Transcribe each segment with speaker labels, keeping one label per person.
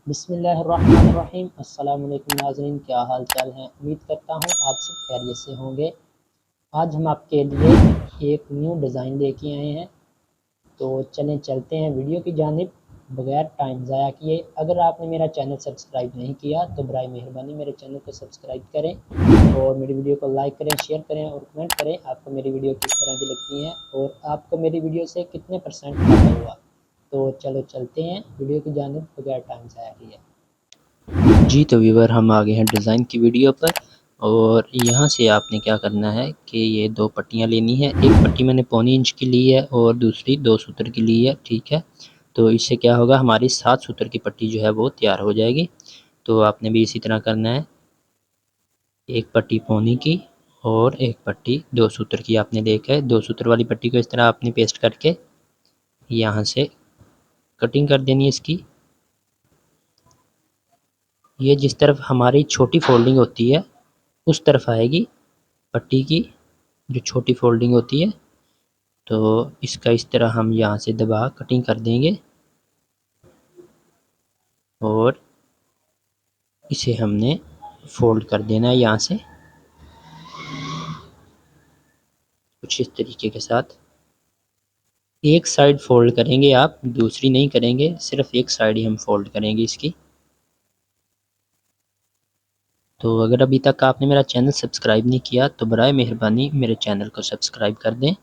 Speaker 1: बिस्मिल्लाहिर्रहमानिर्रहीम। अस्सलाम वालेकुम नाज़रीन, क्या हाल चाल हैं। उम्मीद करता हूँ आप सब खैरियत से होंगे। आज हम आपके लिए एक न्यू डिज़ाइन लेके आए हैं, तो चलें चलते हैं वीडियो की जानिब बगैर टाइम ज़ाया किए। अगर आपने मेरा चैनल सब्सक्राइब नहीं किया तो बराए मेहरबानी मेरे चैनल को सब्सक्राइब करें और मेरी वीडियो को लाइक करें, शेयर करें और कमेंट करें आपको मेरी वीडियो किस तरह की लगती हैं और आपको मेरी वीडियो से कितने % फ़ायदा हुआ। तो चलो चलते हैं वीडियो की जानिब बगैर टाइम ज़ाया किए।
Speaker 2: जी तो व्यूवर, हम आ गए हैं डिज़ाइन की वीडियो पर। और यहाँ से आपने क्या करना है कि ये दो पट्टियाँ लेनी है। एक पट्टी मैंने 1.25 इंच की ली है और दूसरी 2 सूत्र की ली है, ठीक है। तो इससे क्या होगा, हमारी 7 सूत्र की पट्टी जो है वो तैयार हो जाएगी। तो आपने भी इसी तरह करना है, एक पट्टी पौनी की और एक पट्टी 2 सूत्र की आपने देखा है। 2 सूत्र वाली पट्टी को इस तरह आपने पेस्ट करके यहाँ से कटिंग कर देनी है इसकी। ये जिस तरफ हमारी छोटी फोल्डिंग होती है उस तरफ आएगी पट्टी की, जो छोटी फोल्डिंग होती है। तो इसका इस तरह हम यहाँ से दबा कटिंग कर देंगे और इसे हमने फोल्ड कर देना है यहाँ से कुछ इस तरीके के साथ। एक साइड फोल्ड करेंगे आप, दूसरी नहीं करेंगे, सिर्फ एक साइड ही हम फोल्ड करेंगे इसकी। तो अगर अभी तक आपने मेरा चैनल सब्सक्राइब नहीं किया तो बराए मेहरबानी मेरे चैनल को सब्सक्राइब कर दें।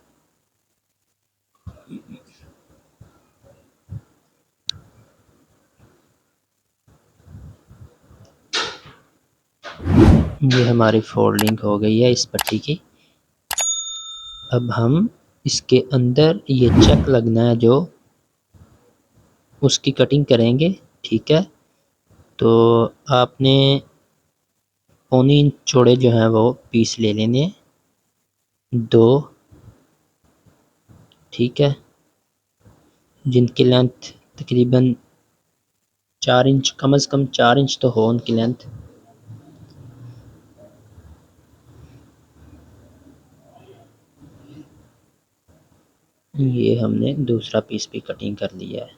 Speaker 2: ये हमारी फोल्डिंग हो गई है इस पट्टी की। अब हम इसके अंदर ये चेक लगना है जो, उसकी कटिंग करेंगे, ठीक है। तो आपने 1.25 इंच चौड़े जो हैं वो पीस ले लेने, 2, ठीक है, जिनकी लेंथ तकरीबन 4 इंच, कम से कम 4 इंच तो हो उनकी लेंथ। ये हमने दूसरा पीस भी कटिंग कर लिया है।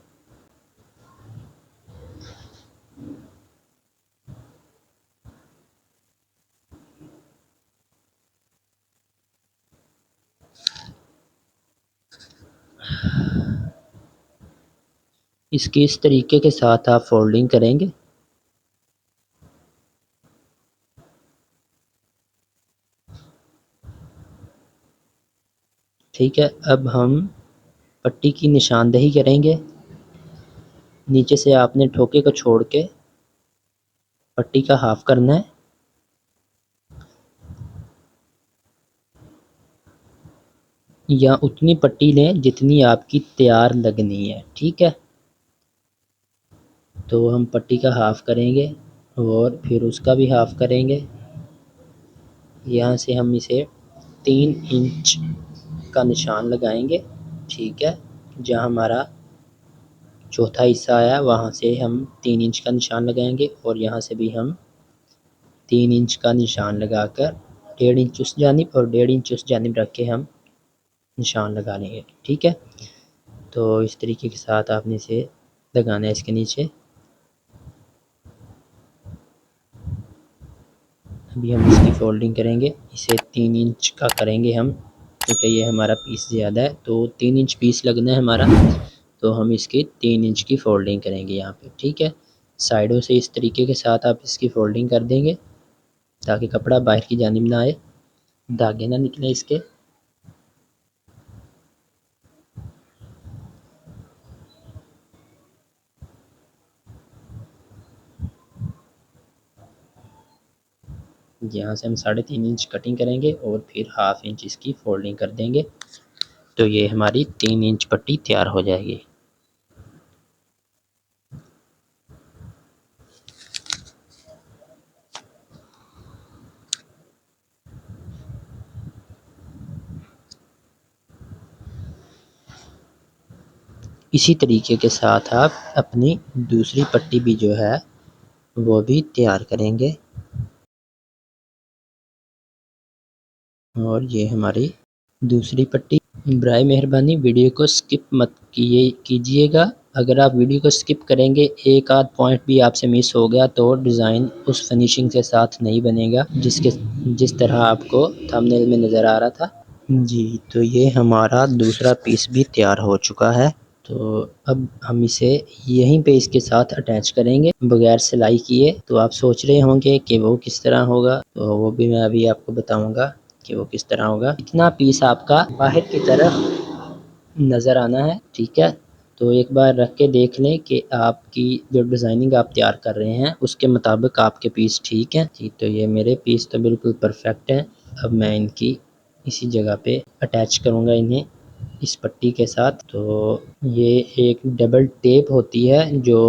Speaker 2: इसकी इस तरीके के साथ आप फोल्डिंग करेंगे। ठीक है, अब हम पट्टी की निशानदेही करेंगे। नीचे से आपने ठोके को छोड़ के पट्टी का हाफ करना है। या उतनी पट्टी लें जितनी आपकी तैयार लगनी है, ठीक है। तो हम पट्टी का हाफ करेंगे और फिर उसका भी हाफ करेंगे। यहाँ से हम इसे 3 इंच का निशान लगाएंगे, ठीक है। जहाँ हमारा चौथा हिस्सा आया वहाँ से हम 3 इंच का निशान लगाएंगे और यहाँ से भी हम 3 इंच का निशान लगाकर 1.5 इंच उस जानिब और 1.5 इंच उस जानिब रख के हम निशान लगा लेंगे, ठीक है। तो इस तरीके के साथ आपने इसे लगाना है इसके नीचे। अभी हम इसकी फोल्डिंग करेंगे, इसे 3 इंच का करेंगे हम, क्योंकि ये हमारा पीस ज़्यादा है। तो 3 इंच पीस लगना है हमारा, तो हम इसकी 3 इंच की फोल्डिंग करेंगे यहाँ पे, ठीक है। साइडों से इस तरीके के साथ आप इसकी फोल्डिंग कर देंगे ताकि कपड़ा बाहर की जानिब ना आए, धागे ना निकले इसके। यहाँ से हम 3.5 इंच कटिंग करेंगे और फिर हाफ इंच इसकी फोल्डिंग कर देंगे। तो ये हमारी 3 इंच पट्टी तैयार हो जाएगी। इसी तरीके के साथ आप अपनी दूसरी पट्टी भी जो है वो भी तैयार करेंगे। और ये हमारी दूसरी पट्टी। बराए मेहरबानी वीडियो को स्किप मत कीजिएगा। अगर आप वीडियो को स्किप करेंगे, एक आध पॉइंट भी आपसे मिस हो गया तो डिज़ाइन उस फिनिशिंग के साथ नहीं बनेगा जिस तरह आपको थंबनेल में नज़र आ रहा था। जी, तो ये हमारा दूसरा पीस भी तैयार हो चुका है। तो अब हम इसे यहीं पे इसके साथ अटैच करेंगे बगैर सिलाई किए। तो आप सोच रहे होंगे कि वो किस तरह होगा, तो वो भी मैं अभी आपको बताऊंगा कि वो किस तरह होगा। इतना पीस आपका बाहर की तरफ नज़र आना है, ठीक है। तो एक बार रख के देख लें कि आपकी जो डिज़ाइनिंग आप तैयार कर रहे हैं उसके मुताबिक आपके पीस ठीक हैं। जी, तो ये मेरे पीस तो बिल्कुल परफेक्ट हैं। अब मैं इनकी इसी जगह पे अटैच करूँगा इन्हें इस पट्टी के साथ। तो ये एक डबल टेप होती है जो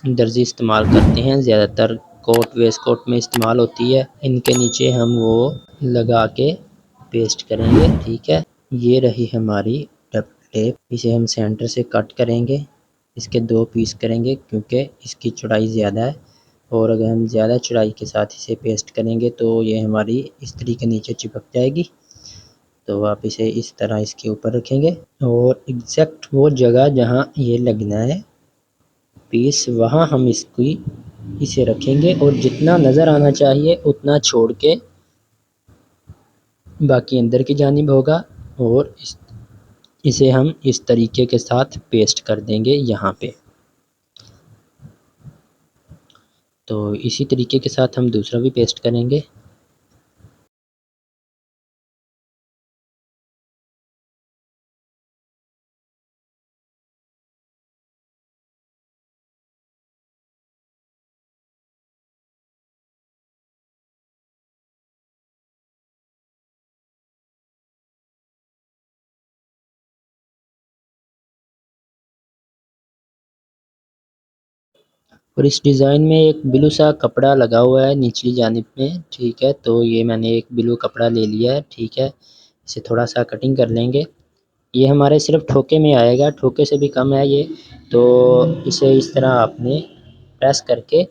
Speaker 2: दर्जी इस्तेमाल करते हैं, ज़्यादातर कोट वेस्ट कोट में इस्तेमाल होती है। इनके नीचे हम वो लगा के पेस्ट करेंगे, ठीक है। ये रही हमारी डबल टेप। इसे हम सेंटर से कट करेंगे, इसके 2 पीस करेंगे क्योंकि इसकी चौड़ाई ज़्यादा है, और अगर हम ज़्यादा चौड़ाई के साथ इसे पेस्ट करेंगे तो ये हमारी इस्त्री के नीचे चिपक जाएगी। तो आप इसे इस तरह इसके ऊपर रखेंगे और एग्जैक्ट वो जगह जहाँ ये लगना है पीस, वहाँ हम इसे रखेंगे और जितना नज़र आना चाहिए उतना छोड़ के बाकी अंदर की जानिब होगा। और इसे हम इस तरीके के साथ पेस्ट कर देंगे यहाँ पे। तो इसी तरीके के साथ हम दूसरा भी पेस्ट करेंगे। और इस डिज़ाइन में एक ब्लू सा कपड़ा लगा हुआ है निचली जानिब में, ठीक है। तो ये मैंने एक ब्लू कपड़ा ले लिया है, ठीक है। इसे थोड़ा सा कटिंग कर लेंगे। ये हमारे सिर्फ ठोके में आएगा, ठोके से भी कम है ये। तो इसे इस तरह आपने प्रेस करके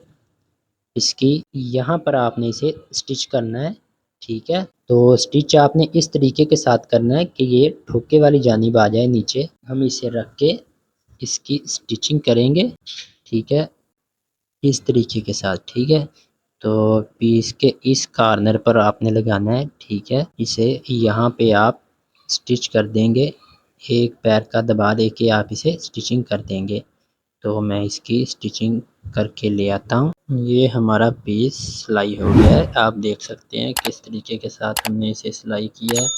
Speaker 2: इसकी यहाँ पर आपने इसे स्टिच करना है, ठीक है। तो स्टिच आपने इस तरीके के साथ करना है कि ये ठोके वाली जानिब आ जाए नीचे। हम इसे रख के इसकी स्टिचिंग करेंगे, ठीक है, इस तरीके के साथ, ठीक है। तो पीस के इस कॉर्नर पर आपने लगाना है, ठीक है। इसे यहाँ पे आप स्टिच कर देंगे, एक पैर का दबा दे के आप इसे स्टिचिंग कर देंगे। तो मैं इसकी स्टिचिंग करके ले आता हूँ। ये हमारा पीस सिलाई हो गया है, आप देख सकते हैं किस तरीके के साथ हमने इसे सिलाई किया है।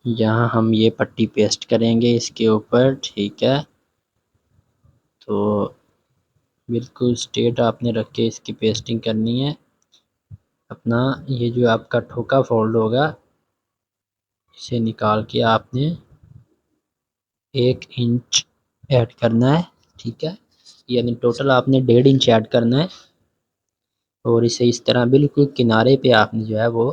Speaker 2: यहाँ हम ये पट्टी पेस्ट करेंगे इसके ऊपर, ठीक है। तो बिल्कुल स्ट्रेट आपने रख के इसकी पेस्टिंग करनी है। अपना ये जो आपका ठोका फोल्ड होगा इसे निकाल के आपने 1 इंच ऐड करना है, ठीक है। यानी टोटल आपने 1.5 इंच ऐड करना है और इसे इस तरह बिल्कुल किनारे पे आपने जो है वो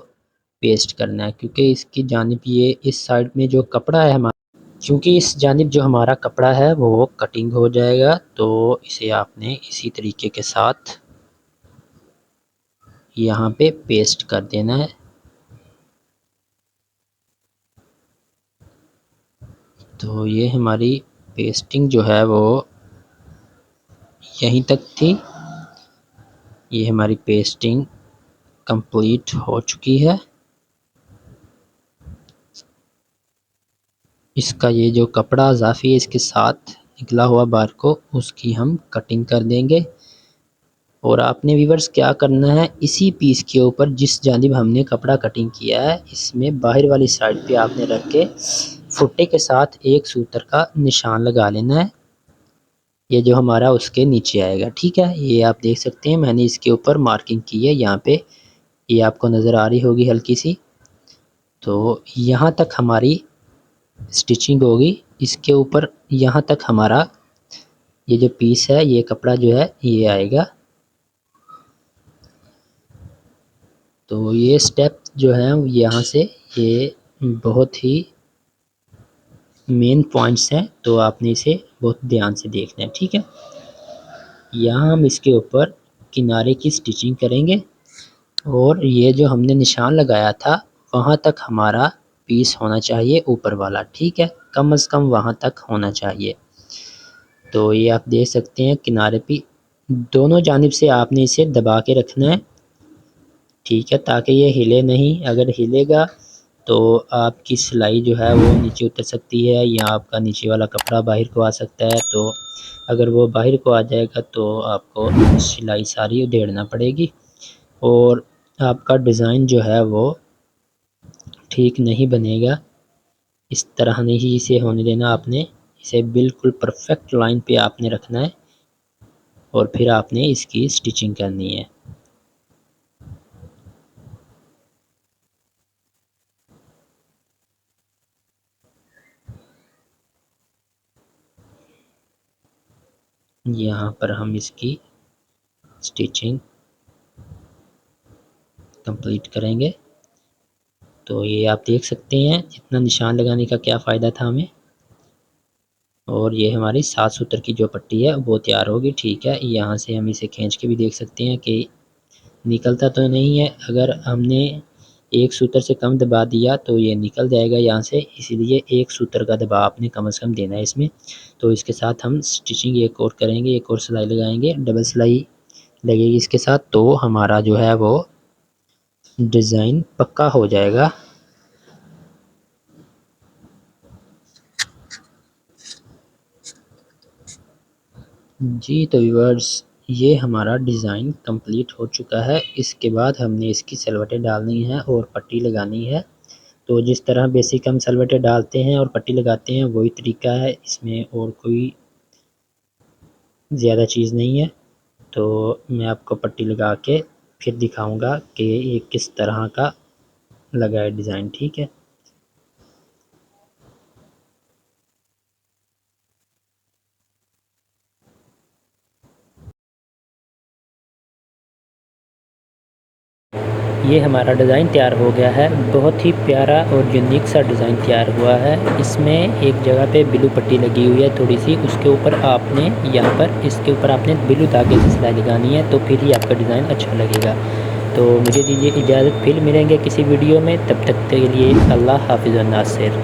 Speaker 2: पेस्ट करना है, क्योंकि इसकी जानिब ये इस साइड में जो कपड़ा है हमारा, क्योंकि इस जानिब जो हमारा कपड़ा है वो कटिंग हो जाएगा। तो इसे आपने इसी तरीके के साथ यहाँ पे पेस्ट कर देना है। तो ये हमारी पेस्टिंग जो है वो यहीं तक थी। ये हमारी पेस्टिंग कंप्लीट हो चुकी है। इसका ये जो कपड़ा इजाफी है इसके साथ निकला हुआ बार को उसकी हम कटिंग कर देंगे। और आपने व्यूअर्स क्या करना है, इसी पीस के ऊपर जिस जानिब हमने कपड़ा कटिंग किया है इसमें बाहर वाली साइड पे आपने रख के फुट्टे के साथ एक सूत्र का निशान लगा लेना है। ये जो हमारा उसके नीचे आएगा, ठीक है। ये आप देख सकते हैं मैंने इसके ऊपर मार्किंग की है यहाँ पे, ये आपको नज़र आ रही होगी हल्की सी। तो यहाँ तक हमारी स्टिचिंग होगी, इसके ऊपर यहाँ तक हमारा ये जो पीस है ये कपड़ा जो है ये आएगा। तो ये स्टेप जो है यहाँ से ये बहुत ही मेन पॉइंट्स हैं, तो आपने इसे बहुत ध्यान से देखना है, ठीक है। यहाँ हम इसके ऊपर किनारे की स्टिचिंग करेंगे। और ये जो हमने निशान लगाया था वहाँ तक हमारा पीस होना चाहिए ऊपर वाला, ठीक है, कम से कम वहाँ तक होना चाहिए। तो ये आप देख सकते हैं किनारे पे दोनों जानिब से आपने इसे दबा के रखना है, ठीक है, ताकि ये हिले नहीं। अगर हिलेगा तो आपकी सिलाई जो है वो नीचे उतर सकती है या आपका नीचे वाला कपड़ा बाहर को आ सकता है। तो अगर वो बाहर को आ जाएगा तो आपको सिलाई सारी उधेड़ना पड़ेगी और आपका डिज़ाइन जो है वो ठीक नहीं बनेगा। इस तरह नहीं इसे होने देना आपने, इसे बिल्कुल परफेक्ट लाइन पे आपने रखना है और फिर आपने इसकी स्टिचिंग करनी है। यहाँ पर हम इसकी स्टिचिंग कंप्लीट करेंगे। तो ये आप देख सकते हैं जितना निशान लगाने का क्या फ़ायदा था हमें। और ये हमारी 7 सूत्र की जो पट्टी है वो तैयार होगी, ठीक है। यहाँ से हम इसे खींच के भी देख सकते हैं कि निकलता तो नहीं है। अगर हमने एक सूत्र से कम दबा दिया तो ये निकल जाएगा यहाँ से, इसीलिए एक सूत्र का दबाव आपने कम से कम देना है इसमें। तो इसके साथ हम स्टिचिंग एक और करेंगे, एक और सिलाई लगाएंगे, डबल सिलाई लगेगी इसके साथ, तो हमारा जो है वो डिज़ाइन पक्का हो जाएगा। जी तो व्यूअर्स, ये हमारा डिज़ाइन कंप्लीट हो चुका है। इसके बाद हमने इसकी सलवटें डालनी है और पट्टी लगानी है। तो जिस तरह बेसिक हम सलवटें डालते हैं और पट्टी लगाते हैं वही तरीका है, इसमें और कोई ज़्यादा चीज़ नहीं है। तो मैं आपको पट्टी लगा के फिर दिखाऊंगा कि ये किस तरह का लगा है डिज़ाइन, ठीक है। ये हमारा डिज़ाइन तैयार हो गया है, बहुत ही प्यारा और यूनिक सा डिज़ाइन तैयार हुआ है। इसमें एक जगह पे ब्लू पट्टी लगी हुई है थोड़ी सी, उसके ऊपर आपने यहाँ पर इसके ऊपर आपने ब्लू धागे से सिलाई लगानी है, तो फिर ही आपका डिज़ाइन अच्छा लगेगा। तो मुझे दीजिए इजाज़त, फिर मिलेंगे किसी वीडियो में, तब तक के लिए अल्लाह हाफिज़ व नासिर।